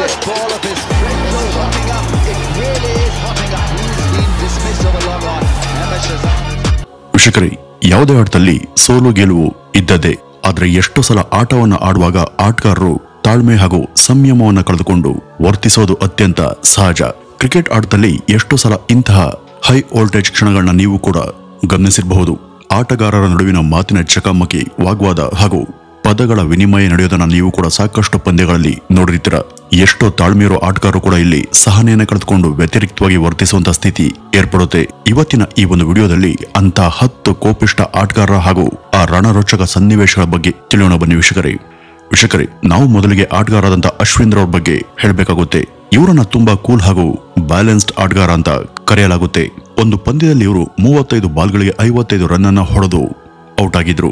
first ball of his spectral hotting up. It really is hotting up. He's been dismissed over long on. Amateurs. ವೀಕ್ಷಕರೇ, ಯಾವುದೇ ಆಟದಲ್ಲಿ ಸೋಲು ಗೆಲುವು ಇದ್ದದ್ದೇ. ಆದ್ರೆ ಎಷ್ಟು ಸಲ ಆಟವನ್ನು ಆಡುವಾಗ ಆಟಗಾರರು ತಾಳ್ಮೆ ಹಾಗೂ ಸಂಯಮವನ್ನು ಕಳೆದುಕೊಂಡು ವರ್ತಿಸೋದು ಅತ್ಯಂತ ಸಹಜ. ಕ್ರಿಕೆಟ್ ಆಟದಲ್ಲಿ ಎಷ್ಟು ಸಲ ಇಂತಹ ಹೈ ವೋಲ್ಟೇಜ್ ಕ್ಷಣಗಳನ್ನ ನೀವು ಕೂಡ ಗಮನಿಸಿರಬಹುದು. ಆಟಗಾರರ ನಡುವಿನ ಮಾತಿನ ಚಕಮಕಿ, ವಾಗ್ವಾದ ಹಾಗೂ ಪದಗಳ ವಿನಿಮಯ ನಡೆಯೋದನ್ನ ನೀವು ಕೂಡ ಸಾಕಷ್ಟು ಪಂದ್ಯಗಳಲ್ಲಿ ನೋಡಿರ್ತೀರ. ಎಷ್ಟೋ ತಾಳ್ಮೆಯಿರೋ ಆಟಗಾರರು ಕೂಡ ಇಲ್ಲಿ ಸಹನೆಯನ್ನು ಕಳೆದುಕೊಂಡು ವ್ಯತಿರಿಕ್ತವಾಗಿ ವರ್ತಿಸುವಂತಹ ಸ್ಥಿತಿ ಏರ್ಪಡುತ್ತೆ. ಇವತ್ತಿನ ಈ ಒಂದು ವಿಡಿಯೋದಲ್ಲಿ ಅಂತ 10 ಕೋಪಿಷ್ಟ ಆಟಗಾರರ ಹಾಗೂ ಆ ರಣರೋಚಕ ಸನ್ನಿವೇಶಗಳ ಬಗ್ಗೆ ತಿಳಿಯೋಣ ಬನ್ನಿ ವೀಕ್ಷಕರೇ. ನಾವು ಮೊದಲಿಗೆ ಆಟಗಾರರಾದಂತ ಅಶ್ವಿನ್ ರವರ ಬಗ್ಗೆ ಹೇಳಬೇಕಾಗುತ್ತೆ. ಇವರನ್ನ ತುಂಬಾ ಕೂಲ್ ಹಾಗೂ ಬ್ಯಾಲೆನ್ಸ್ಡ್ ಆಟಗಾರ ಅಂತ ಕರೆಯಲಾಗುತ್ತೆ. ಒಂದು ಪಂದ್ಯದಲ್ಲಿ ಇವರು 35 ಬಾಲ್ಗಳಿಗೆ 55 ರನ್ ಅನ್ನ ಹೊಡೆದು ಔಟ್ ಆಗಿದ್ರು.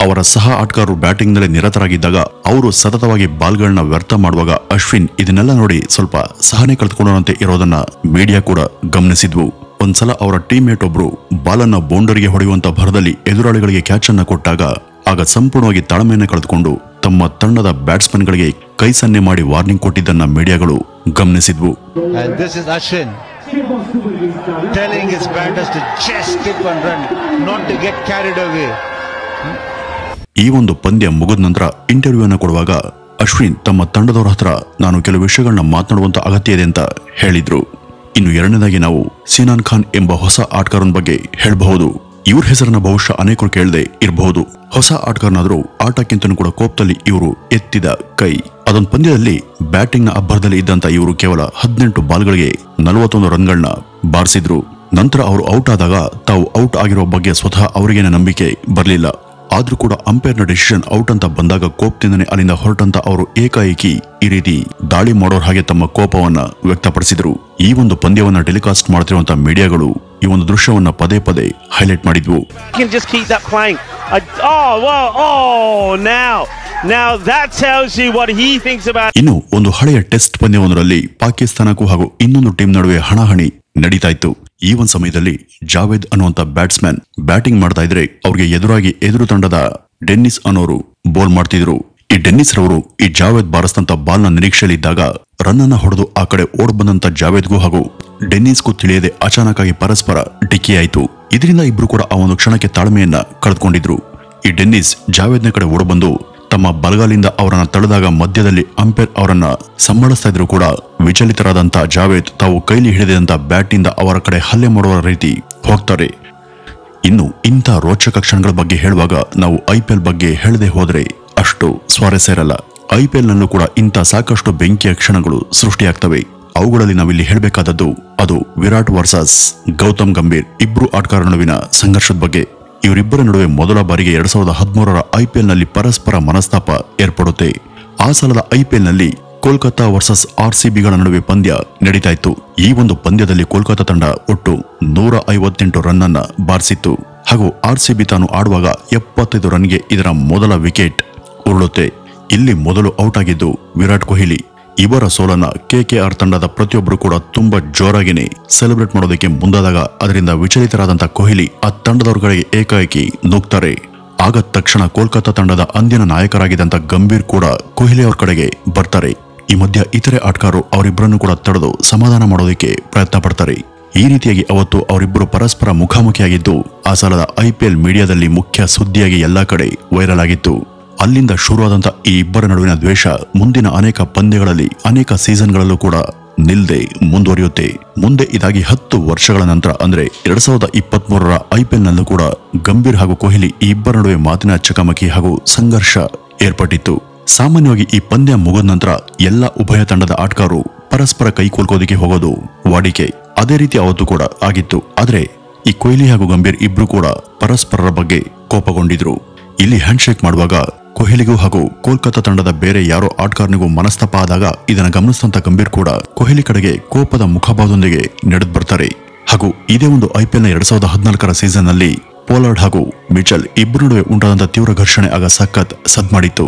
ಅವರ ಸಹ ಆಟಗಾರರು ಬ್ಯಾಟಿಂಗ್ ನಲ್ಲಿ ನಿರತರಾಗಿದ್ದಾಗ ಅವರು ಸತತವಾಗಿ ಬಾಲ್ಗಳನ್ನ ವ್ಯರ್ಥ ಮಾಡುವಾಗ ಅಶ್ವಿನ್ ಇದನ್ನೆಲ್ಲ ನೋಡಿ ಸ್ವಲ್ಪ ಸಹನೆ ಕಳೆದುಕೊಂಡಂತೆ ಇರೋದನ್ನ ಮೀಡಿಯಾ ಕೂಡ ಗಮನಿಸಿದ್ವು. ಒಂದ್ಸಲ ಅವರ ಟೀಮ್ಮೇಟ್ ಒಬ್ರು ಬಾಲನ್ನ ಬೌಂಡರಿಗೆ ಹೊಡೆಯುವಂತ ಭರದಲ್ಲಿ ಎದುರಾಳಿಗಳಿಗೆ ಕ್ಯಾಚ್ ಅನ್ನ ಕೊಟ್ಟಾಗ ಆಗ ಸಂಪೂರ್ಣವಾಗಿ ತಾಳ್ಮೆಯನ್ನು ಕಳೆದುಕೊಂಡು ತಮ್ಮ ತಂಡದ ಬ್ಯಾಟ್ಸ್ಮನ್ ಗಳಿಗೆ ಕೈ ಸನ್ನೆ ಮಾಡಿ warning ಕೊಟ್ಟಿದ್ದನ್ನ ಮೀಡಿಯಾಗಳು ಗಮನಿಸಿದ್ವು. Telling his batters to just stick and run, not to get carried away. ಈ ಒಂದು ಪಂದ್ಯ ಮುಗಿದ ನಂತರ ಇಂಟರ್ವ್ಯೂ ಅನ್ನು ಕೊಡುವಾಗ ಅಶ್ವಿನ್ ತಮ್ಮ ತಂಡದವರ ಹತ್ರ ನಾನು ಕೆಲವು ವಿಷಯಗಳನ್ನ ಮಾತನಾಡುವಂತ ಅಗತ್ಯ ಇದೆ ಅಂತ ಹೇಳಿದ್ರು. ಇನ್ನು ಎರಡನೇದಾಗಿ ನಾವು ಸಿನಾನ್ ಖಾನ್ ಎಂಬ ಹೊಸ ಆಟಗಾರನ ಬಗ್ಗೆ ಹೇಳಬಹುದು. ಇವ್ರ ಹೆಸರನ್ನ ಬಹುಶಃ ಅನೇಕರು ಕೇಳದೆ ಇರಬಹುದು. ಹೊಸ ಆಟಗಾರನಾದ್ರೂ ಆಟಕ್ಕಿಂತನೂ ಕೂಡ ಕೋಪದಲ್ಲಿ ಇವರು ಎತ್ತಿದ ಕೈ. ಅದೊಂದು ಪಂದ್ಯದಲ್ಲಿ ಬ್ಯಾಟಿಂಗ್ ನ ಅಬ್ಬರದಲ್ಲಿ ಇದ್ದಂತ ಇವರು ಕೇವಲ 18 ಬಾಲ್ಗಳಿಗೆ 41 ರನ್ಗಳನ್ನ ಬಾರಿಸಿದ್ರು. ನಂತರ ಅವರು ಔಟ್ ಆದಾಗ ತಾವು ಔಟ್ ಆಗಿರೋ ಬಗ್ಗೆ ಸ್ವತಃ ಅವರಿಗೇನೆ ನಂಬಿಕೆ ಬರಲಿಲ್ಲ. ಆದ್ರೂ ಕೂಡ ಅಂಪೈರ್ನ ಡಿಸಿಷನ್ ಔಟ್ ಅಂತ ಬಂದಾಗ ಕೋಪದಿಂದನೇ ಅಲ್ಲಿಂದ ಹೊರಟಂತ ಅವರು ಏಕಾಏಕಿ ಈ ರೀತಿ ದಾಳಿ ಮಾಡೋರ್ ಹಾಗೆ ತಮ್ಮ ಕೋಪವನ್ನ ವ್ಯಕ್ತಪಡಿಸಿದ್ರು. ಈ ಒಂದು ಪಂದ್ಯವನ್ನ ಟೆಲಿಕಾಸ್ಟ್ ಮಾಡ್ತಿರುವಂತ ಮೀಡಿಯಾಗಳು ಈ ಒಂದು ದೃಶ್ಯವನ್ನ ಪದೇ ಪದೇ ಹೈಲೈಟ್ ಮಾಡಿದ್ವು. ಇನ್ನು ಒಂದು ಹಳೆಯ ಟೆಸ್ಟ್ ಪಂದ್ಯವೊಂದರಲ್ಲಿ ಪಾಕಿಸ್ತಾನಕ್ಕೂ ಹಾಗೂ ಇನ್ನೊಂದು ಟೀಮ್ ನಡುವೆ ಹಣಾಹಣಿ ನಡೀತಾ ಇತ್ತು. ಈ ಒಂದು ಸಮಯದಲ್ಲಿ ಜಾವೇದ್ ಅನ್ನುವಂತ ಬ್ಯಾಟ್ಸ್ಮನ್ ಬ್ಯಾಟಿಂಗ್ ಮಾಡ್ತಾ ಇದ್ರೆ ಅವ್ರಿಗೆ ಎದುರಾಗಿ ಎದುರು ತಂಡದ ಡೆನ್ನಿಸ್ ಅನ್ನೋರು ಬೋಲ್ ಮಾಡ್ತಿದ್ರು. ಈ ಡೆನ್ನಿಸ್ ರವರು ಈ ಜಾವೇದ್ ಬಾರಿಸಿದಂತ ಬಾಲ್ ನ ನಿರೀಕ್ಷೆಯಲ್ಲಿದ್ದಾಗ ರನ್ ಅನ್ನ ಹೊಡೆದು ಆ ಕಡೆ ಓಡ್ ಬಂದಂತ ಜಾವೇದ್ಗೂ ಹಾಗೂ ಡೆನ್ನಿಸ್ಗೂ ತಿಳಿಯದೆ ಅಚಾನಕ್ ಆಗಿ ಪರಸ್ಪರ ಡಿಕ್ಕಿಯಾಯಿತು. ಇದರಿಂದ ಇಬ್ರು ಕೂಡ ಆ ಒಂದು ಕ್ಷಣಕ್ಕೆ ತಾಳ್ಮೆಯನ್ನ ಕಳೆದುಕೊಂಡಿದ್ರು. ಈ ಡೆನ್ನಿಸ್ ಜಾವೇದ್ನ ಕಡೆ ಓಡಬಂದು ತಮ್ಮ ಬಲಗಾಲಿಂದ ಅವರನ್ನ ತಳೆದಾಗ ಮಧ್ಯದಲ್ಲಿ ಅಂಪೈರ್ ಅವರನ್ನ ಸಂಭಾಳಿಸ್ತಾ ಇದ್ರು ಕೂಡ ವಿಚಲಿತರಾದಂತ ಜಾವೇದ್ ತಾವು ಕೈಲಿ ಹಿಡಿದಂತ ಬ್ಯಾಟ್ ನಿಂದ ಅವರ ಕಡೆ ಹಲ್ಲೆ ಮಾಡುವ ರೀತಿ ಹೋಗ್ತಾರೆ. ಇನ್ನು ಇಂಥ ರೋಚಕ ಕ್ಷಣಗಳ ಬಗ್ಗೆ ಹೇಳುವಾಗ ನಾವು IPL ಬಗ್ಗೆ ಹೇಳದೆ ಹೋದ್ರೆ ಅಷ್ಟು ಸ್ವಾರಸ್ಯ ಇರಲ್ಲ. IPL ನಲ್ಲೂ ಕೂಡ ಇಂಥ ಸಾಕಷ್ಟು ಬೆಂಕಿಯ ಕ್ಷಣಗಳು ಸೃಷ್ಟಿಯಾಗ್ತವೆ. ಅವುಗಳಲ್ಲಿ ನಾವಿಲ್ಲಿ ಹೇಳಬೇಕಾದದ್ದು ಅದು ವಿರಾಟ್ ವರ್ಸಸ್ ಗೌತಮ್ ಗಂಭೀರ್ ಇಬ್ರು ಆಟಗಾರರ ನಡುವಿನ ಸಂಘರ್ಷದ ಬಗ್ಗೆ. ಇವರಿಬ್ಬರ ನಡುವೆ ಮೊದಲ ಬಾರಿಗೆ 2013ರ IPL ನಲ್ಲಿ ಪರಸ್ಪರ ಮನಸ್ತಾಪ ಏರ್ಪಡುತ್ತೆ. ಆ ಸಲದ IPL ನಲ್ಲಿ ಕೋಲ್ಕತ್ತಾ ವರ್ಸಸ್ RCBಗಳ ನಡುವೆ ಪಂದ್ಯ ನಡೀತಾ ಇತ್ತು. ಈ ಒಂದು ಪಂದ್ಯದಲ್ಲಿ ಕೋಲ್ಕತ್ತಾ ತಂಡ ಒಟ್ಟು 158 ರನ್ ಅನ್ನ ಬಾರಿಸಿತ್ತು ಹಾಗೂ RCB ತಾನು ಆಡುವಾಗ 75 ರನ್ಗೆ ಇದರ ಮೊದಲ ವಿಕೆಟ್ ಉರುಳುತ್ತೆ. ಇಲ್ಲಿ ಮೊದಲು ಔಟ್ ಆಗಿದ್ದು ವಿರಾಟ್ ಕೊಹ್ಲಿ. ಇವರ ಸೋಲನ್ನ KKR ತಂಡದ ಪ್ರತಿಯೊಬ್ಬರು ಕೂಡ ತುಂಬಾ ಜೋರಾಗಿನೇ ಸೆಲೆಬ್ರೇಟ್ ಮಾಡೋದಕ್ಕೆ ಮುಂದಾದಾಗ ಅದರಿಂದ ವಿಚಲಿತರಾದಂತ ಕೊಹ್ಲಿ ಆ ತಂಡದವರ ಕಡೆಗೆ ಏಕಾಏಕಿ ನುಗ್ತಾರೆ. ಆಗ ತಕ್ಷಣ ಕೋಲ್ಕತ್ತಾ ತಂಡದ ಅಂದಿನ ನಾಯಕರಾಗಿದ್ದಂತ ಗಂಭೀರ್ ಕೂಡ ಕೊಹ್ಲಿ ಅವ್ರ ಕಡೆಗೆ ಬರ್ತಾರೆ. ಈ ಮಧ್ಯ ಇತರೆ ಆಟಗಾರರು ಅವರಿಬ್ಬರನ್ನು ಕೂಡ ತಡೆದು ಸಮಾಧಾನ ಮಾಡೋದಕ್ಕೆ ಪ್ರಯತ್ನ ಪಡ್ತಾರೆ. ಈ ರೀತಿಯಾಗಿ ಅವತ್ತು ಅವರಿಬ್ಬರು ಪರಸ್ಪರ ಮುಖಾಮುಖಿಯಾಗಿದ್ದು ಆ ಸಲದ IPL ಮೀಡಿಯಾದಲ್ಲಿ ಮುಖ್ಯ ಸುದ್ದಿಯಾಗಿ ಎಲ್ಲಾ ಕಡೆ ವೈರಲ್ ಆಗಿತ್ತು. ಅಲ್ಲಿಂದ ಶುರುವಾದಂತ ಈ ಇಬ್ಬರ ನಡುವಿನ ದ್ವೇಷ ಮುಂದಿನ ಅನೇಕ ಪಂದ್ಯಗಳಲ್ಲಿ ಅನೇಕ ಸೀಸನ್ಗಳಲ್ಲೂ ಕೂಡ ನಿಲ್ದೆ ಮುಂದುವರಿಯುತ್ತೆ. ಮುಂದೆ ಇದಾಗಿ 10 ವರ್ಷಗಳ ನಂತರ ಅಂದ್ರೆ 2023ರ IPL ನಲ್ಲೂ ಕೂಡ ಗಂಭೀರ್ ಹಾಗೂ ಕೊಹ್ಲಿ ಈ ಇಬ್ಬರ ನಡುವೆ ಮಾತಿನ ಚಕಮಕಿ ಹಾಗೂ ಸಂಘರ್ಷ ಏರ್ಪಟ್ಟಿತ್ತು. ಸಾಮಾನ್ಯವಾಗಿ ಈ ಪಂದ್ಯ ಮುಗಿದ ನಂತರ ಎಲ್ಲ ಉಭಯ ತಂಡದ ಆಟಗಾರರು ಪರಸ್ಪರ ಕೈ ಕೋಲ್ಕೋದಿಕ್ಕೆ ಹೋಗೋದು ವಾಡಿಕೆ. ಅದೇ ರೀತಿ ಅವತ್ತು ಕೂಡ ಆಗಿತ್ತು. ಆದ್ರೆ ಈ ಕೊಹ್ಲಿ ಹಾಗೂ ಗಂಭೀರ್ ಇಬ್ರು ಕೂಡ ಪರಸ್ಪರರ ಬಗ್ಗೆ ಕೋಪಗೊಂಡಿದ್ರು. ಇಲ್ಲಿ ಹ್ಯಾಂಡ್ಶೇಕ್ ಮಾಡುವಾಗ ಕೊಹ್ಲಿಗೂ ಹಾಗೂ ಕೋಲ್ಕತ್ತಾ ತಂಡದ ಬೇರೆ ಯಾರೋ ಆಟಗಾರನಿಗೂ ಮನಸ್ತಾಪ ಆದಾಗ ಇದನ್ನ ಗಮನಿಸಿದಂತ ಗಂಭೀರ್ ಕೂಡ ಕೊಹ್ಲಿ ಕಡೆಗೆ ಕೋಪದ ಮುಖಭಾವದೊಂದಿಗೆ ನಡೆದು ಬರ್ತಾರೆ. ಹಾಗೂ ಇದೇ ಒಂದು IPL ನ 2014ರ ಸೀಸನ್ ನಲ್ಲಿ ಪೋಲಾರ್ಡ್ ಹಾಗೂ ಮಿಚೆಲ್ ಇಬ್ಬರ ನಡುವೆ ಉಂಟಾದಂತ ತೀವ್ರ ಘರ್ಷಣೆ ಆಗ ಸಖತ್ ಸದ್ ಮಾಡಿತ್ತು.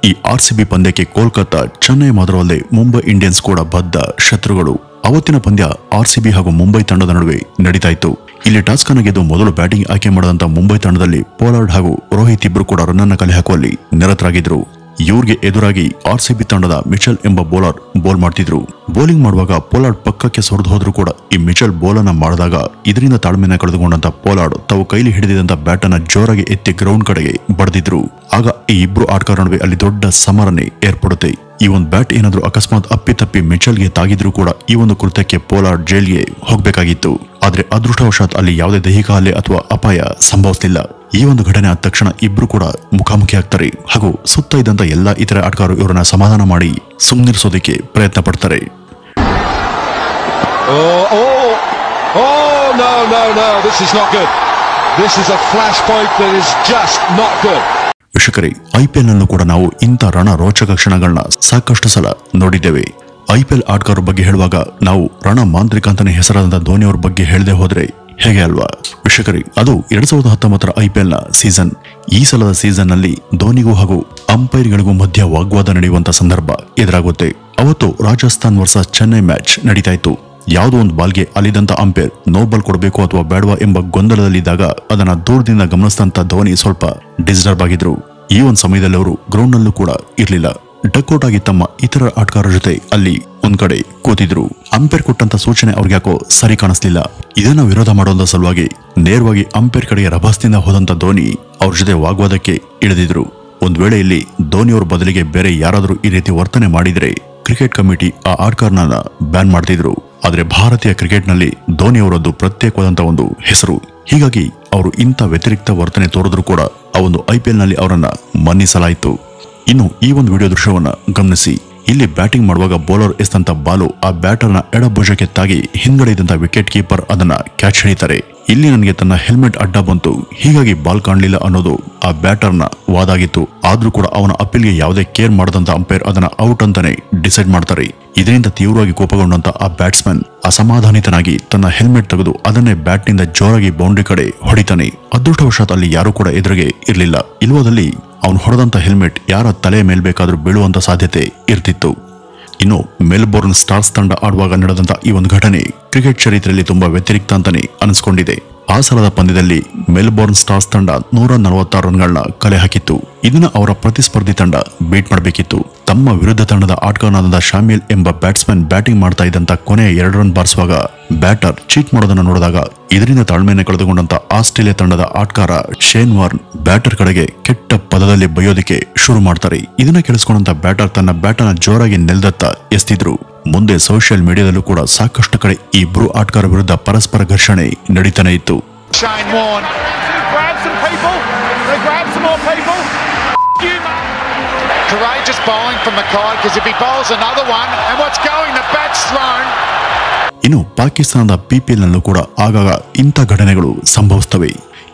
ಈ RCB ಪಂದ್ಯಕ್ಕೆ ಕೋಲ್ಕತ್ತಾ, ಚೆನ್ನೈ ಮಾತ್ರವಲ್ಲದೆ ಮುಂಬೈ ಇಂಡಿಯನ್ಸ್ ಕೂಡ ಬದ್ಧ ಶತ್ರುಗಳು. ಅವತ್ತಿನ ಪಂದ್ಯ RCB ಹಾಗೂ ಮುಂಬೈ ತಂಡದ ನಡುವೆ ನಡೀತಾ ಇತ್ತು. ಇಲ್ಲಿ ಟಾಸ್ ಅನ್ನು ಗೆದ್ದು ಮೊದಲು ಬ್ಯಾಟಿಂಗ್ ಆಯ್ಕೆ ಮಾಡಿದಂತ ಮುಂಬೈ ತಂಡದಲ್ಲಿ ಪೋಲಾರ್ಡ್ ಹಾಗೂ ರೋಹಿತ್ ಇಬ್ರು ಕೂಡ ರನ್ ಅನ್ನ ಕಲೆ ಹಾಕುವಲ್ಲಿ ನಿರತರಾಗಿದ್ರು. ಇವ್ರಿಗೆ ಎದುರಾಗಿ RCB ತಂಡದ ಮಿಚೆಲ್ ಎಂಬ ಬೌಲರ್ ಬೋಲ್ ಮಾಡ್ತಿದ್ರು. ಬೌಲಿಂಗ್ ಮಾಡುವಾಗ ಪೋಲಾರ್ಡ್ ಪಕ್ಕಕ್ಕೆ ಸೊರೆದು ಹೋದ್ರೂ ಕೂಡ ಈ ಮಿಚೆಲ್ ಬೋಲನ್ನ ಮಾಡಿದಾಗ ಇದರಿಂದ ತಾಳ್ಮೆನ ಕಳೆದುಕೊಂಡಂತ ಪೋಲಾರ್ಡ್ ತಾವು ಕೈಲಿ ಹಿಡಿದಿದ್ದಂತ ಬ್ಯಾಟ್ ಅನ್ನ ಜೋರಾಗಿ ಎತ್ತಿ ಗ್ರೌಂಡ್ ಕಡೆಗೆ ಬಡಿದಿದ್ರು. ಆಗ ಈ ಇಬ್ರು ಆಟಗಾರರ ನಡುವೆ ಅಲ್ಲಿ ದೊಡ್ಡ ಸಮರನೆ ಏರ್ಪಡುತ್ತೆ. ಈ ಒಂದು ಬ್ಯಾಟ್ ಏನಾದ್ರೂ ಅಕಸ್ಮಾತ್ ಅಪ್ಪಿತಪ್ಪಿ ಮಿಚೆಲ್ಗೆ ತಾಗಿದ್ರೂ ಕೂಡ ಈ ಒಂದು ಕೃತ್ಯಕ್ಕೆ ಪೋಲಾರ್ಡ್ ಜೈಲ್ಗೆ ಹೋಗ್ಬೇಕಾಗಿತ್ತು. ಆದ್ರೆ ಅದೃಷ್ಟವಶಾತ್ ಅಲ್ಲಿ ಯಾವುದೇ ದೈಹಿಕ ಹಲ್ಲೆ ಅಥವಾ ಅಪಾಯ ಸಂಭವಿಸಲಿಲ್ಲ. ಈ ಒಂದು ಘಟನೆ ಆದ ತಕ್ಷಣ ಇಬ್ರು ಕೂಡ ಮುಖಾಮುಖಿ ಆಗ್ತಾರೆ ಹಾಗೂ ಸುತ್ತ ಇದ್ದಂತ ಎಲ್ಲಾ ಇತರ ಆಟಗಾರರು ಇವರನ್ನ ಸಮಾಧಾನ ಮಾಡಿ ಸುಮ್ಮನಿರಿಸೋದಕ್ಕೆ ಪ್ರಯತ್ನ ಪಡ್ತಾರೆ. ವೀಕ್ಷಕರೇ, IPL ನಲ್ಲೂ ಕೂಡ ನಾವು ಇಂಥ ರಣ ರೋಚಕ ಕ್ಷಣಗಳನ್ನ ಸಾಕಷ್ಟು ಸಲ ನೋಡಿದ್ದೇವೆ. IPL ಆಟಗಾರರ ಬಗ್ಗೆ ಹೇಳುವಾಗ ನಾವು ರಣ ಮಾಂತ್ರಿಕ ಅಂತಾನೆ ಹೆಸರಾದಂತ ಧೋನಿ ಅವ್ರ ಬಗ್ಗೆ ಹೇಳದೆ ಹೋದ್ರೆ ಹೇಗೆ ಅಲ್ವಾ ವೀಕ್ಷಕರೇ? ಅದು 2019 IPL ನ ಸೀಸನ್. ಈ ಸಲದ ಸೀಸನ್ ನಲ್ಲಿ ಧೋನಿಗೂ ಹಾಗೂ ಅಂಪೈರ್ಗಳಿಗೂ ಮಧ್ಯ ವಾಗ್ವಾದ ನಡೆಯುವಂತ ಸಂದರ್ಭ ಎದುರಾಗುತ್ತೆ. ಅವತ್ತು ರಾಜಸ್ಥಾನ್ ವರ್ಸಸ್ ಚೆನ್ನೈ ಮ್ಯಾಚ್ ನಡೀತಾ ಇತ್ತು. ಯಾವುದೋ ಒಂದು ಬಾಲ್ಗೆ ಅಲ್ಲಿದ್ದಂತ ಅಂಪೈರ್ ನೋ ಬಾಲ್ ಕೊಡಬೇಕು ಅಥವಾ ಬೇಡವಾ ಎಂಬ ಗೊಂದಲದಲ್ಲಿದ್ದಾಗ ಅದನ್ನ ದೂರದಿಂದ ಗಮನಿಸಿದಂತ ಧೋನಿ ಸ್ವಲ್ಪ ಡಿಸ್ಟರ್ಬ್ ಆಗಿದ್ರು. ಈ ಒಂದು ಸಮಯದಲ್ಲಿ ಅವರು ಗ್ರೌಂಡ್ ನಲ್ಲೂ ಕೂಡ ಇರ್ಲಿಲ್ಲ. ಡಕ್ಔಟ್ ಆಗಿ ತಮ್ಮ ಇತರ ಆಟಗಾರರ ಜೊತೆ ಅಲ್ಲಿ ಒಂದ್ ಕಡೆ ಕೂತಿದ್ರು. ಅಂಪೈರ್ ಕೊಟ್ಟಂತ ಸೂಚನೆ ಅವ್ರಿಗೆ ಯಾಕೋ ಸರಿ ಕಾಣಿಸ್ಲಿಲ್ಲ. ಇದನ್ನ ವಿರೋಧ ಮಾಡುವಂತ ಸಲುವಾಗಿ ನೇರವಾಗಿ ಅಂಪೈರ್ ಕಡೆಗೆ ರಭಸದಿಂದ ಹೋದಂತ ಧೋನಿ ಅವ್ರ ಜೊತೆ ವಾಗ್ವಾದಕ್ಕೆ ಇಳಿದಿದ್ರು. ಒಂದ್ ವೇಳೆ ಇಲ್ಲಿ ಧೋನಿ ಅವ್ರ ಬದಲಿಗೆ ಬೇರೆ ಯಾರಾದ್ರೂ ಈ ರೀತಿ ವರ್ತನೆ ಮಾಡಿದ್ರೆ ಕ್ರಿಕೆಟ್ ಕಮಿಟಿ ಆ ಆಟಗಾರನ ಬ್ಯಾನ್ ಮಾಡ್ತಿದ್ರು. ಆದ್ರೆ ಭಾರತೀಯ ಕ್ರಿಕೆಟ್ ನಲ್ಲಿ ಧೋನಿ ಅವರದ್ದು ಪ್ರತ್ಯೇಕವಾದಂತ ಒಂದು ಹೆಸರು. ಹೀಗಾಗಿ ಅವರು ಇಂಥ ವ್ಯತಿರಿಕ್ತ ವರ್ತನೆ ತೋರಿದ್ರು ಕೂಡ ಆ ಒಂದು IPL ನಲ್ಲಿ ಅವರನ್ನ ಮನ್ನಿಸಲಾಯಿತು. ಇನ್ನು ಈ ಒಂದು ವಿಡಿಯೋ ದೃಶ್ಯವನ್ನ ಗಮನಿಸಿ. ಇಲ್ಲಿ ಬ್ಯಾಟಿಂಗ್ ಮಾಡುವಾಗ ಬೌಲರ್ ಎಸ್ತಂತ ಬಾಲು ಆ ಬ್ಯಾಟರ್ನ ಎಡಭುಜಕ್ಕೆ ತಾಗಿ ಹಿಂದ್ಗಡೆ ಇದ್ದಂತ ವಿಕೆಟ್ ಕೀಪರ್ ಅದನ್ನ ಕ್ಯಾಚ್ ಹಿಡಿತಾರೆ. ಇಲ್ಲಿ ನನಗೆ ತನ್ನ ಹೆಲ್ಮೆಟ್ ಅಡ್ಡ ಬಂತು, ಹೀಗಾಗಿ ಬಾಲ್ ಕಾಣಲಿಲ್ಲ ಅನ್ನೋದು ಆ ಬ್ಯಾಟರ್ನ ವಾದಾಗಿತ್ತು. ಆದ್ರೂ ಕೂಡ ಅವನ ಅಪೀಲ್ಗೆ ಯಾವುದೇ ಕೇರ್ ಮಾಡದಂತ ಅಂಪೈರ್ ಅದನ್ನ ಔಟ್ ಅಂತಾನೆ ಡಿಸೈಡ್ ಮಾಡ್ತಾರೆ. ಇದರಿಂದ ತೀವ್ರವಾಗಿ ಕೋಪಗೊಂಡಂತ ಆ ಬ್ಯಾಟ್ಸ್ಮನ್ ಅಸಮಾಧಾನಿತನಾಗಿ ತನ್ನ ಹೆಲ್ಮೆಟ್ ತೆಗೆದು ಅದನ್ನೇ ಬ್ಯಾಟ್ ನಿಂದ ಜೋರಾಗಿ ಬೌಂಡ್ರಿ ಕಡೆ ಹೊಡಿತಾನೆ. ಅದೃಷ್ಟವಶಾತ್ ಅಲ್ಲಿ ಯಾರು ಕೂಡ ಎದುರಿಗೆ ಇರಲಿಲ್ಲ. ಇಲ್ವಾದಲ್ಲಿ ಅವನು ಹೊಡೆದಂತ ಹೆಲ್ಮೆಟ್ ಯಾರ ತಲೆಯ ಮೇಲ್ ಬೇಕಾದ್ರೂ ಬೀಳುವಂತ ಸಾಧ್ಯತೆ ಇರ್ತಿತ್ತು. ಇನ್ನು ಮೆಲ್ಬೋರ್ನ್ ಸ್ಟಾರ್ಸ್ ತಂಡ ಆಡುವಾಗ ನಡೆದಂತ ಈ ಒಂದು ಘಟನೆ ಕ್ರಿಕೆಟ್ ಚರಿತ್ರೆಯಲ್ಲಿ ತುಂಬಾ ವ್ಯತಿರಿಕ್ತ ಅಂತಾನೆ ಅನಿಸ್ಕೊಂಡಿದೆ. ಆ ಸಲದ ಪಂದ್ಯದಲ್ಲಿ ಮೆಲ್ಬೋರ್ನ್ ಸ್ಟಾರ್ಸ್ ತಂಡ 146 ರನ್ಗಳನ್ನ ಕಲೆ ಹಾಕಿತ್ತು. ಇದನ್ನ ಅವರ ಪ್ರತಿಸ್ಪರ್ಧಿ ತಂಡ ಬೀಟ್ ಮಾಡಬೇಕಿತ್ತು. ತಮ್ಮ ವಿರುದ್ಧ ತಂಡದ ಆಟಗಾರನಾದ ಶಾಮಿಲ್ ಎಂಬ ಬ್ಯಾಟ್ಸ್ಮನ್ ಬ್ಯಾಟಿಂಗ್ ಮಾಡ್ತಾ ಇದ್ದಂತ ಕೊನೆಯ 2 ರನ್ ಬಾರಿಸುವಾಗ ಬ್ಯಾಟರ್ ಚೀಟ್ ಮಾಡೋದನ್ನ ನೋಡಿದಾಗ ಇದರಿಂದ ತಾಳ್ಮೆಯನ್ನು ಕಳೆದುಕೊಂಡಂತ ಆಸ್ಟ್ರೇಲಿಯಾ ತಂಡದ ಆಟಗಾರ ಶೇನ್ ವಾರ್ನ್ ಬ್ಯಾಟರ್ ಕಡೆಗೆ ಕೆಟ್ಟ ಪದದಲ್ಲಿ ಬೈಯೋದಿಕ್ಕೆ ಶುರು ಮಾಡ್ತಾರೆ. ಇದನ್ನ ಕೇಳಿಸ್ಕೊಂಡಂತ ಬ್ಯಾಟರ್ ತನ್ನ ಬ್ಯಾಟನ್ನ ಜೋರಾಗಿ ನೆಲದತ್ತ ಎಸ್ತಿದ್ರು. ಮುಂದೆ ಸೋಷಿಯಲ್ ಮೀಡಿಯಾದಲ್ಲೂ ಕೂಡ ಸಾಕಷ್ಟು ಕಡೆ ಈ ಇಬ್ರು ಆಟಗಾರರ ವಿರುದ್ಧ ಪರಸ್ಪರ ಘರ್ಷಣೆ ನಡೀತಾನೆ ಇತ್ತು. Courageous bowling from Mackay because if he bowls another one and what's going, the bat's thrown. ಇನ್ನು ಪಾಕಿಸ್ತಾನದ PPL ನಲ್ಲೂ ಕೂಡ ಆಗಾಗ ಇಂಥ ಘಟನೆಗಳು ಸಂಭವಿಸ್ತವೆ.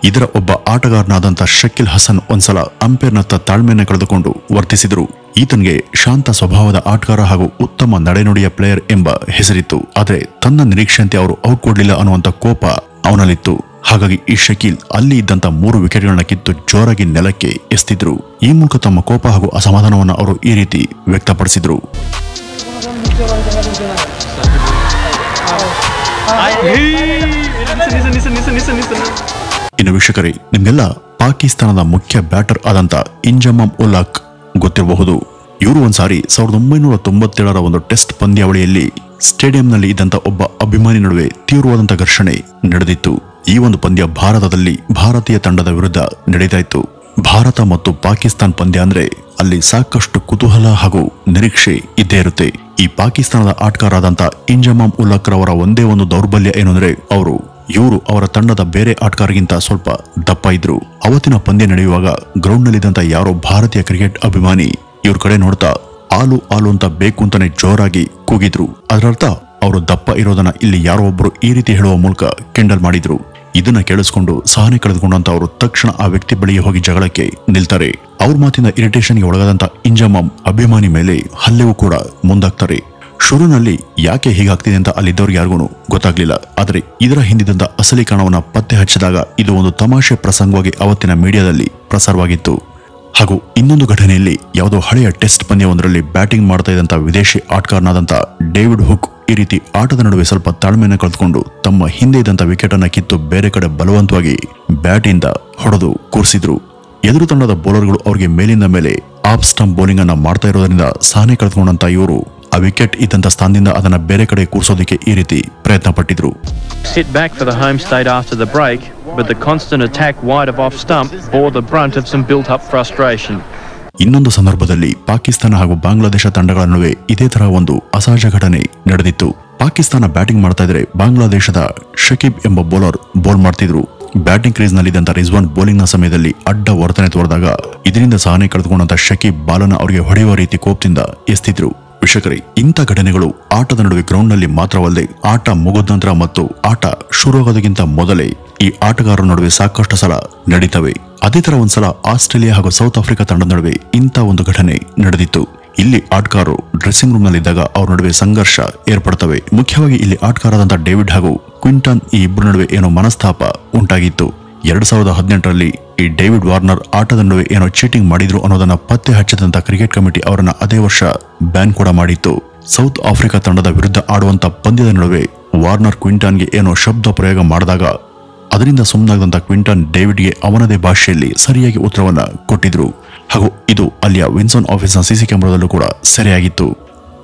ಇದರ ಒಬ್ಬ ಆಟಗಾರನಾದಂತ ಶಕೀಲ್ ಹಸನ್ ಒಂದ್ಸಲ ಅಂಪೈರ್ನತ್ತ ತಾಳ್ಮೆಯನ್ನು ಕಳೆದುಕೊಂಡು ವರ್ತಿಸಿದ್ರು. ಈತನ್ಗೆ ಶಾಂತ ಸ್ವಭಾವದ ಆಟಗಾರ ಹಾಗೂ ಉತ್ತಮ ನಡೆನುಡಿಯ ಪ್ಲೇಯರ್ ಎಂಬ ಹೆಸರಿತ್ತು. ಆದ್ರೆ ತನ್ನ ನಿರೀಕ್ಷೆಯಂತೆ ಅವರು ಔಟ್ ಕೊಡ್ಲಿಲ್ಲ ಅನ್ನುವಂತ ಕೋಪ ಅವನಲ್ಲಿತ್ತು. ಹಾಗಾಗಿ ಈ ಶಕೀಲ್ ಅಲ್ಲಿ ಇದ್ದಂತ 3 ವಿಕೆಟ್ಗಳನ್ನ ಕಿತ್ತು ಜೋರಾಗಿ ನೆಲಕ್ಕೆ ಎಸ್ತಿದ್ರು. ಈ ಮೂಲಕ ತಮ್ಮ ಕೋಪ ಹಾಗೂ ಅಸಮಾಧಾನವನ್ನು ಅವರು ಈ ರೀತಿ ವ್ಯಕ್ತಪಡಿಸಿದ್ರು. ಇನ್ನು ವೀಕ್ಷಕರೇ, ನಿಮ್ಗೆಲ್ಲ ಪಾಕಿಸ್ತಾನದ ಮುಖ್ಯ ಬ್ಯಾಟರ್ ಆದಂತ ಇಂಜಮಾಮ್ ಉಲ್ ಹಕ್ ಗೊತ್ತಿರಬಹುದು. ಇವರು ಒಂದ್ಸಾರಿ 1997ರ ಒಂದು ಟೆಸ್ಟ್ ಪಂದ್ಯಾವಳಿಯಲ್ಲಿ ಸ್ಟೇಡಿಯಂನಲ್ಲಿ ಇದ್ದಂತ ಒಬ್ಬ ಅಭಿಮಾನಿ ನಡುವೆ ತೀವ್ರವಾದಂತ ಘರ್ಷಣೆ ನಡೆದಿತ್ತು. ಈ ಒಂದು ಪಂದ್ಯ ಭಾರತದಲ್ಲಿ ಭಾರತೀಯ ತಂಡದ ವಿರುದ್ಧ ನಡೀತಾ ಇತ್ತು. ಭಾರತ ಮತ್ತು ಪಾಕಿಸ್ತಾನ್ ಪಂದ್ಯ ಅಂದ್ರೆ ಅಲ್ಲಿ ಸಾಕಷ್ಟು ಕುತೂಹಲ ಹಾಗೂ ನಿರೀಕ್ಷೆ ಇದ್ದೇ ಇರುತ್ತೆ. ಈ ಪಾಕಿಸ್ತಾನದ ಆಟಗಾರರಾದಂತ ಇಂಜಮಾಮ್ ಉಲ್ ಹಕ್ ರವರ ಒಂದೇ ಒಂದು ದೌರ್ಬಲ್ಯ ಏನಂದ್ರೆ ಇವರು ಅವರ ತಂಡದ ಬೇರೆ ಆಟಗಾರರಿಗಿಂತ ಸ್ವಲ್ಪ ದಪ್ಪ ಇದ್ರು. ಅವತ್ತಿನ ಪಂದ್ಯ ನಡೆಯುವಾಗ ಗ್ರೌಂಡ್ ನಲ್ಲಿದ್ದಂತ ಯಾರೋ ಭಾರತೀಯ ಕ್ರಿಕೆಟ್ ಅಭಿಮಾನಿ ಇವ್ರ ಕಡೆ ನೋಡ್ತಾ ಆಲು ಆಲು ಅಂತ ಬೇಕು ಅಂತಾನೆ ಜೋರಾಗಿ ಕೂಗಿದ್ರು. ಅದರರ್ಥ ಅವರು ದಪ್ಪ ಇರೋದನ್ನ ಇಲ್ಲಿ ಯಾರೋ ಒಬ್ರು ಈ ರೀತಿ ಹೇಳುವ ಮೂಲಕ ಕೆಂಡಲ್ ಮಾಡಿದ್ರು. ಇದನ್ನ ಕೇಳಿಸ್ಕೊಂಡು ಸಹನೆ ಕಳೆದುಕೊಂಡಂತ ಅವರು ತಕ್ಷಣ ಆ ವ್ಯಕ್ತಿ ಬಳಿಗೆ ಹೋಗಿ ಜಗಳಕ್ಕೆ ನಿಲ್ತಾರೆ. ಅವ್ರ ಮಾತಿನ ಇರಿಟೇಷನ್ಗೆ ಒಳಗಾದಂತ ಇಂಜಮಾಮ್ ಅಭಿಮಾನಿ ಮೇಲೆ ಹಲ್ಲೆಗೂ ಕೂಡ ಮುಂದಾಗ್ತಾರೆ. ಶುರುನಲ್ಲಿ ಯಾಕೆ ಹೀಗಾಗ್ತಿದೆ ಅಂತ ಅಲ್ಲಿದ್ದವ್ರಿಗೆ ಯಾರಿಗೂ ಗೊತ್ತಾಗ್ಲಿಲ್ಲ. ಆದ್ರೆ ಇದರ ಹಿಂದಿದ್ದಂತ ಅಸಲಿ ಕಾರಣವನ್ನ ಪತ್ತೆ ಹಚ್ಚಿದಾಗ ಇದು ಒಂದು ತಮಾಷೆ ಪ್ರಸಂಗವಾಗಿ ಅವತ್ತಿನ ಮೀಡಿಯಾದಲ್ಲಿ ಪ್ರಸಾರವಾಗಿತ್ತು. ಹಾಗೂ ಇನ್ನೊಂದು ಘಟನೆಯಲ್ಲಿ ಯಾವುದೋ ಹಳೆಯ ಟೆಸ್ಟ್ ಪಂದ್ಯವೊಂದರಲ್ಲಿ ಬ್ಯಾಟಿಂಗ್ ಮಾಡ್ತಾ ಇದ್ದಂತ ವಿದೇಶಿ ಆಟಗಾರನಾದಂತ ಡೇವಿಡ್ ಹುಕ್ ಈ ರೀತಿ ಆಟದ ನಡುವೆ ಸ್ವಲ್ಪ ತಾಳ್ಮೆಯನ್ನು ಕಳೆದುಕೊಂಡು ತಮ್ಮ ಹಿಂದೆ ಇದ್ದಂತ ವಿಕೆಟ್ ಅನ್ನ ಕಿತ್ತು ಬೇರೆ ಕಡೆ ಬಲವಂತವಾಗಿ ಬ್ಯಾಟ್ ಇಂದ ಹೊಡೆದು ಕೂರಿಸಿದ್ರು. ಎದುರು ತಂಡದ ಬೌಲರ್ಗಳು ಅವರಿಗೆ ಮೇಲಿಂದ ಮೇಲೆ ಆಫ್ ಸ್ಟಂಪ್ ಬೌಲಿಂಗ್ ಅನ್ನ ಮಾಡ್ತಾ ಇರೋದ್ರಿಂದ ಸಹನೆ ಕಳೆದುಕೊಂಡಂತ ಇವರು ಆ ವಿಕೆಟ್ ಇದ್ದಂತ ಸ್ಥಾನದಿಂದ ಅದನ್ನ ಬೇರೆ ಕಡೆ ಕೂರಿಸೋದಕ್ಕೆ ಈ ರೀತಿ ಪ್ರಯತ್ನ ಪಟ್ಟಿದ್ರು. Sit back for the home state after the break, but the constant attack wide of off stump bore the brunt of some built-up frustration. ಇನ್ನೊಂದು ಸಂದರ್ಭದಲ್ಲಿ ಪಾಕಿಸ್ತಾನ ಹಾಗೂ ಬಾಂಗ್ಲಾದೇಶ ತಂಡಗಳ ನಡುವೆ ಇದೇ ತರ ಒಂದು ಅಸಹಜ ಘಟನೆ ನಡೆದಿತ್ತು. ಪಾಕಿಸ್ತಾನ ಬ್ಯಾಟಿಂಗ್ ಮಾಡ್ತಾ ಇದ್ರೆ ಬಾಂಗ್ಲಾದೇಶದ ಶಕೀಬ್ ಎಂಬ ಬೌಲರ್ ಬೌಲ್ ಮಾಡ್ತಿದ್ರು. ಬ್ಯಾಟಿಂಗ್ ಕ್ರೀಸ್ ನಲ್ಲಿದ್ದಂತ ರಿಜ್ವಾನ್ ಬೌಲಿಂಗ್ ನ ಸಮಯದಲ್ಲಿ ಅಡ್ಡ ವರ್ತನೆ ತೋರಿದಾಗ ಇದರಿಂದ ಸಹನೆ ಕಳೆದುಕೊಂಡಂತ ಶಕೀಬ್ ಬಾಲನ ಅವರಿಗೆ ಹೊಡೆಯುವ ರೀತಿ ಕೋಪದಿಂದ ಎಸ್ತಿದ್ರು. ವೀಕ್ಷಕರೇ, ಇಂಥ ಘಟನೆಗಳು ಆಟದ ನಡುವೆ ಗ್ರೌಂಡ್ ನಲ್ಲಿ ಮಾತ್ರವಲ್ಲದೆ ಆಟ ಮುಗಿದ ನಂತರ ಮತ್ತು ಆಟ ಶುರುವಾಗೋದಕ್ಕಿಂತ ಮೊದಲೇ ಈ ಆಟಗಾರರ ನಡುವೆ ಸಾಕಷ್ಟು ಸಲ ನಡೀತವೆ. ಅದೇ ತರ ಒಂದ್ಸಲ ಆಸ್ಟ್ರೇಲಿಯಾ ಹಾಗೂ ಸೌತ್ ಆಫ್ರಿಕಾ ತಂಡದ ನಡುವೆ ಇಂಥ ಒಂದು ಘಟನೆ ನಡೆದಿತ್ತು. ಇಲ್ಲಿ ಆಟಗಾರರು ಡ್ರೆಸ್ಸಿಂಗ್ ರೂಮ್ ನಲ್ಲಿದ್ದಾಗ ಅವ್ರ ನಡುವೆ ಸಂಘರ್ಷ ಏರ್ಪಡ್ತವೆ. ಮುಖ್ಯವಾಗಿ ಇಲ್ಲಿ ಆಟಗಾರರಾದಂತಹ ಡೇವಿಡ್ ಹಾಗೂ ಕ್ವಿಂಟನ್ ಈ ಇಬ್ಬರ ನಡುವೆ ಏನೋ ಮನಸ್ತಾಪ ಉಂಟಾಗಿತ್ತು. 2018ರಲ್ಲಿ ಈ ಡೇವಿಡ್ ವಾರ್ನರ್ ಆಟದ ನಡುವೆ ಏನೋ ಚೀಟಿಂಗ್ ಮಾಡಿದ್ರು ಅನ್ನೋದನ್ನ ಪತ್ತೆ ಹಚ್ಚಿದಂತ ಕ್ರಿಕೆಟ್ ಕಮಿಟಿ ಅವರನ್ನ ಅದೇ ವರ್ಷ ಬ್ಯಾನ್ ಕೂಡ ಮಾಡಿತ್ತು. ಸೌತ್ ಆಫ್ರಿಕಾ ತಂಡದ ವಿರುದ್ಧ ಆಡುವಂತ ಪಂದ್ಯದ ನಡುವೆ ವಾರ್ನರ್ ಕ್ವಿಂಟನ್ಗೆ ಏನೋ ಶಬ್ದ ಪ್ರಯೋಗ ಮಾಡಿದಾಗ ಅದರಿಂದ ಸುಮ್ಮನಾಗದಂತ ಕ್ವಿಂಟನ್ ಡೇವಿಡ್ಗೆ ಅವನದೇ ಭಾಷೆಯಲ್ಲಿ ಸರಿಯಾಗಿ ಉತ್ತರವನ್ನ ಕೊಟ್ಟಿದ್ರು. ಹಾಗೂ ಇದು ಅಲ್ಲಿಯ ವಿನ್ಸನ್ ಆಫೀಸ್ನ ಸಿಸಿ ಕ್ಯಾಮೆರಾದಲ್ಲೂ ಕೂಡ ಸರಿಯಾಗಿತ್ತು.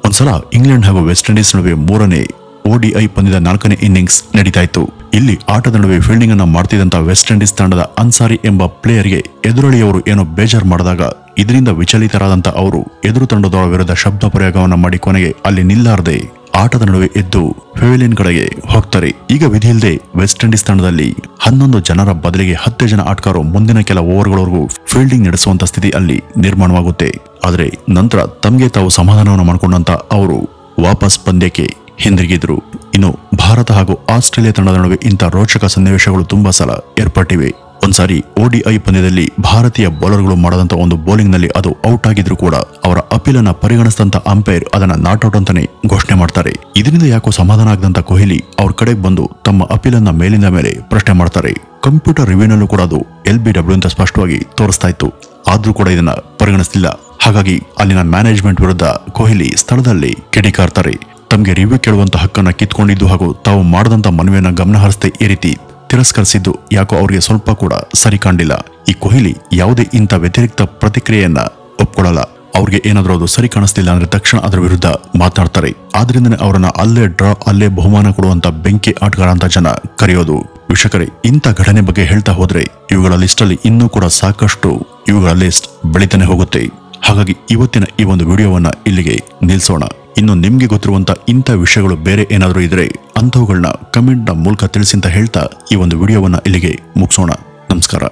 ಒಂದ್ಸಲ ಇಂಗ್ಲೆಂಡ್ ಹಾಗೂ ವೆಸ್ಟ್ ಇಂಡೀಸ್ ನಡುವೆ 3ನೇ ODI ಪಂದ್ಯದ 4ನೇ ಇನ್ನಿಂಗ್ಸ್ ನಡೀತಾ ಇತ್ತು. ಇಲ್ಲಿ ಆಟದ ನಡುವೆ ಫೀಲ್ಡಿಂಗ್ ಅನ್ನ ಮಾಡ್ತಿದ್ದಂತ ವೆಸ್ಟ್ ಇಂಡೀಸ್ ತಂಡದ ಅನ್ಸಾರಿ ಎಂಬ ಪ್ಲೇಯರ್ಗೆ ಎದುರಾಳಿಯವರು ಏನೋ ಬೇಜಾರು ಮಾಡಿದಾಗ ಇದರಿಂದ ವಿಚಲಿತರಾದಂತ ಅವರು ಎದುರು ತಂಡದವರ ವಿರುದ್ಧ ಶಬ್ದ ಪ್ರಯೋಗವನ್ನ ಮಾಡಿ ಕೊನೆಗೆ ಅಲ್ಲಿ ನಿಲ್ಲಾರದೆ ಆಟದ ನಡುವೆ ಎದ್ದು ಪೆವಿಲಿಯನ್ ಕಡೆಗೆ ಹೋಗ್ತಾರೆ. ಈಗ ವಿಧಿ ಇಲ್ಲದೆ ವೆಸ್ಟ್ ಇಂಡೀಸ್ ತಂಡದಲ್ಲಿ 11 ಜನರ ಬದಲಿಗೆ 10 ಜನ ಆಟಗಾರರು ಮುಂದಿನ ಕೆಲ ಓವರ್ಗಳವರೆಗೂ ಫೀಲ್ಡಿಂಗ್ ನಡೆಸುವಂತ ಸ್ಥಿತಿ ಅಲ್ಲಿ ನಿರ್ಮಾಣವಾಗುತ್ತೆ. ಆದರೆ ನಂತರ ತಮಗೆ ತಾವು ಸಮಾಧಾನವನ್ನು ಮಾಡಿಕೊಂಡಂತ ಅವರು ವಾಪಸ್ ಪಂದ್ಯಕ್ಕೆ ಹಿಂದಿರುಗಿದ್ರು. ಇನ್ನು ಭಾರತ ಹಾಗೂ ಆಸ್ಟ್ರೇಲಿಯಾ ತಂಡದ ನಡುವೆ ಇಂಥ ರೋಚಕ ಸನ್ನಿವೇಶಗಳು ತುಂಬಾ ಸಲ ಏರ್ಪಟ್ಟಿವೆ. ಒಂದ್ಸಾರಿ ODI ಪಂದ್ಯದಲ್ಲಿ ಭಾರತೀಯ ಬೌಲರ್ಗಳು ಮಾಡದಂತ ಒಂದು ಬೌಲಿಂಗ್ ನಲ್ಲಿ ಅದು ಔಟ್ ಆಗಿದ್ರು ಕೂಡ ಅವರ ಅಪೀಲ್ ಅನ್ನ ಪರಿಗಣಿಸಿದಂತ ಅಂಪೈರ್ ಅದನ್ನ ನಾಟ್ ಔಟ್ ಅಂತಾನೆ ಘೋಷಣೆ ಮಾಡ್ತಾರೆ. ಇದರಿಂದ ಯಾಕೋ ಸಮಾಧಾನ ಆಗದಂತ ಕೊಹ್ಲಿ ಅವ್ರ ಕಡೆಗೆ ಬಂದು ತಮ್ಮ ಅಪೀಲ್ ಅನ್ನ ಮೇಲಿಂದ ಮೇಲೆ ಪ್ರಶ್ನೆ ಮಾಡ್ತಾರೆ. ಕಂಪ್ಯೂಟರ್ ರಿವ್ಯೂನಲ್ಲೂ ಕೂಡ ಅದು LBW ಅಂತ ಸ್ಪಷ್ಟವಾಗಿ ತೋರಿಸ್ತಾ ಇತ್ತು. ಆದ್ರೂ ಕೂಡ ಇದನ್ನ ಪರಿಗಣಿಸಲಿಲ್ಲ. ಹಾಗಾಗಿ ಅಲ್ಲಿನ ಮ್ಯಾನೇಜ್ಮೆಂಟ್ ವಿರುದ್ಧ ಕೊಹ್ಲಿ ಸ್ಥಳದಲ್ಲಿ ಕಿಡಿಕಾರ್ತಾರೆ. ತಮಗೆ ರಿವ್ಯೂ ಕೇಳುವಂತ ಹಕ್ಕನ್ನ ಕಿತ್ಕೊಂಡಿದ್ದು ಹಾಗೂ ತಾವು ಮಾಡದಂತ ಮನವಿಯನ್ನ ಗಮನಹರಿಸದೆ ಈ ರೀತಿ ತಿರಸ್ಕರಿಸಿದ್ದು ಯಾಕೋ ಅವ್ರಿಗೆ ಸ್ವಲ್ಪ ಕೂಡ ಸರಿ ಕಾಣಲಿಲ್ಲ. ಈ ಕೊಹ್ಲಿ ಯಾವುದೇ ಇಂಥ ವ್ಯತಿರಿಕ್ತ ಪ್ರತಿಕ್ರಿಯೆಯನ್ನ ಒಪ್ಕೊಳ್ಳಲ್ಲ. ಅವ್ರಿಗೆ ಏನಾದ್ರೂ ಅದು ಸರಿ ಕಾಣಿಸ್ತಿಲ್ಲ ಅಂದ್ರೆ ತಕ್ಷಣ ಅದರ ವಿರುದ್ಧ ಮಾತನಾಡ್ತಾರೆ. ಆದ್ರಿಂದನೇ ಅವರನ್ನ ಅಲ್ಲೇ ಡ್ರಾ ಅಲ್ಲೇ ಬಹುಮಾನ ಕೊಡುವಂತ ಬೆಂಕಿ ಆಟಗಾರ ಅಂತ ಜನ ಕರೆಯೋದು. ವೀಕ್ಷಕರೇ, ಇಂಥ ಘಟನೆ ಬಗ್ಗೆ ಹೇಳ್ತಾ ಹೋದ್ರೆ ಇವುಗಳ ಲಿಸ್ಟ್ ಅಲ್ಲಿ ಇನ್ನೂ ಕೂಡ ಸಾಕಷ್ಟು ಇವುಗಳ ಲಿಸ್ಟ್ ಬೆಳಿತಾನೆ ಹೋಗುತ್ತೆ. ಹಾಗಾಗಿ ಇವತ್ತಿನ ಈ ಒಂದು ವಿಡಿಯೋವನ್ನ ಇಲ್ಲಿಗೆ ನಿಲ್ಸೋಣ. ಇನ್ನು ನಿಮ್ಗೆ ಗೊತ್ತಿರುವಂತ ಇಂಥ ವಿಷಯಗಳು ಬೇರೆ ಏನಾದರೂ ಇದ್ರೆ ಅಂಥವುಗಳನ್ನ ಕಮೆಂಟ್ ನ ಮೂಲಕ ತಿಳಿಸಿ ಅಂತ ಹೇಳ್ತಾ ಈ ಒಂದು ವಿಡಿಯೋವನ್ನ ಇಲ್ಲಿಗೆ ಮುಗಿಸೋಣ. ನಮಸ್ಕಾರ.